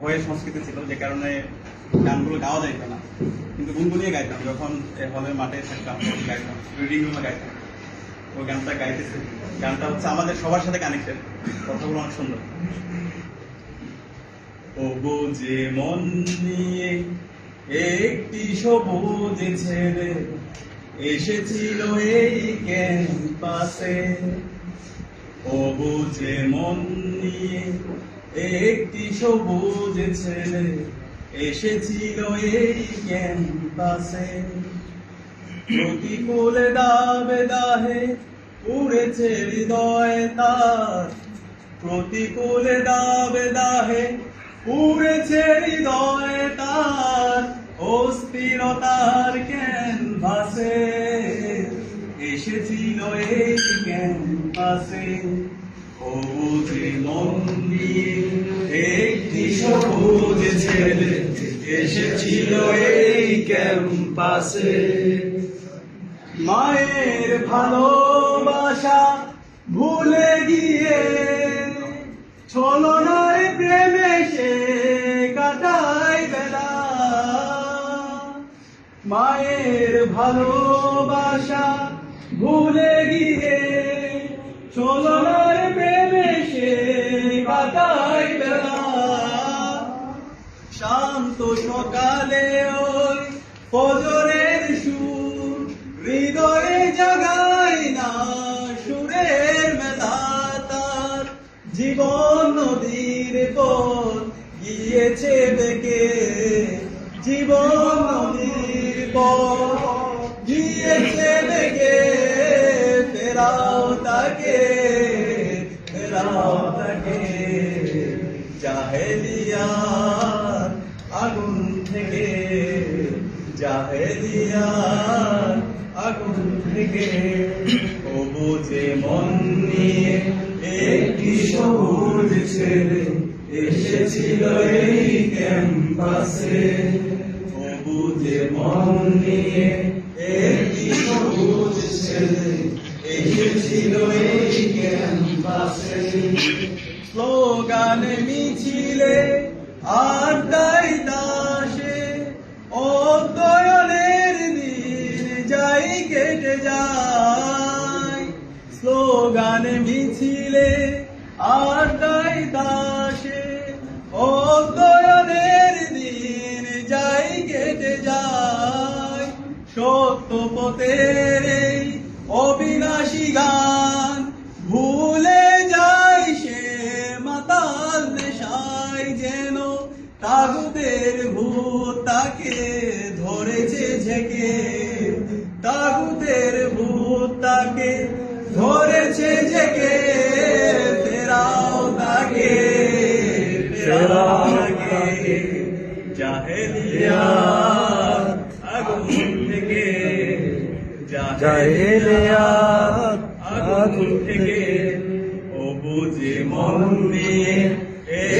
ভয়ের সংস্কৃতি ছিল, যে কারণে গানগুলো গাওয়া যাইত না, কিন্তু গুনগুনিয়ে গাইতাম। যখন হলের মাঠে থাকতাম গাইতাম, রিডিং রুমে গাইতাম। ওই গানটা গাইতেছি, গানটা হচ্ছে আমাদের সবার সাথে কানেক্টেড, কথাগুলো অনেক সুন্দর। ও বুঝে মন নিয়ে একটি সবুজ ছেলে এসেছিল এই ক্যাম্পাসে। ও বুঝে মন নিয়ে একটি সবুজ ছেলে এসেছিল এই ক্যাম্পাসে। প্রতিকূলে দাবে দাহে উড়েছে হৃদয় তার, প্রতিকূলে দাবে দাহে উড়েছে হৃদয় তার, অস্থিরতার ক্যানভাসে এসেছিল এই ক্যাম্পাসে। ও বুঝে মন দিয়ে একটি সবুজ ছেলে এসেছিল এই ক্যাম্পাসে। মায়ের ভালোবাসা ভুলে গিয়ে ছলনায় প্রেমে সে কাটায় বেলা। মায়ের ভালোবাসা ভুলে গিয়ে ছলনায় প্রেমে সে কাটায় বেলা। শান্ত সকালে ওই ফজরের সুর হৃদয়ে জাগায় না সুরের মেলা। তার জীবন নদীর পথ গিয়েছে বেঁকে, জীবন নদীর পথ গিয়েছে বেঁকে। ফেরাও তাকে, ফেরাও তাকে জাহেলিয়ার আগুন থেকে, জাহেলিয়ার আগুন থেকে। ও বুঝে মন নিয়ে একটি সবুজ ছেলে এসেছিল এই ক্যাম্পাসে। ও বুঝে মন নিয়ে একটি সবুজ ছেলে এসেছিল এই ক্যাম্পাসে। স্লোগানে মিছিলে আড্ডায় তাসে অধ্যয়নের দিন যাই কেটে যায়। স্লোগানে মিছিলে আড্ডায় তাসে অধ্যয়নের দিন যাই কেটে যায়। সত্য পথের এই অবিনাশী গান ভুলে যায় সে মাতাল নেশায়। যেন তাগুদের ভূত তাকে ধরেছে ঝেঁকে, তাগুদের ভূত তাকে ধরেছে ঝেঁকে। ফেরাও তাকে, ফেরাও তাকে জাহেলিয়ার আগুন থেকে, জাহেলিয়ার আগুন থেকে। ও বুঝে মন নিয়ে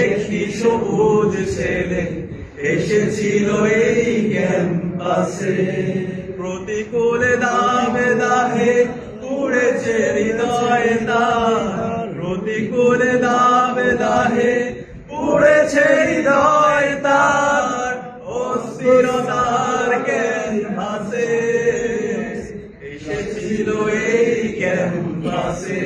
একটি সবুজ ছেলে এসেছিল এই ক্যাম্পাসে। প্রতিকূলে দাবে দাহে উড়েছে হৃদয় তার, প্রতিকূলে দাবে দাহে উড়েছে হৃদয় তার, অস্থিরতার ক্যানভাসে এসেছিল এই ক্যাম্পাসে।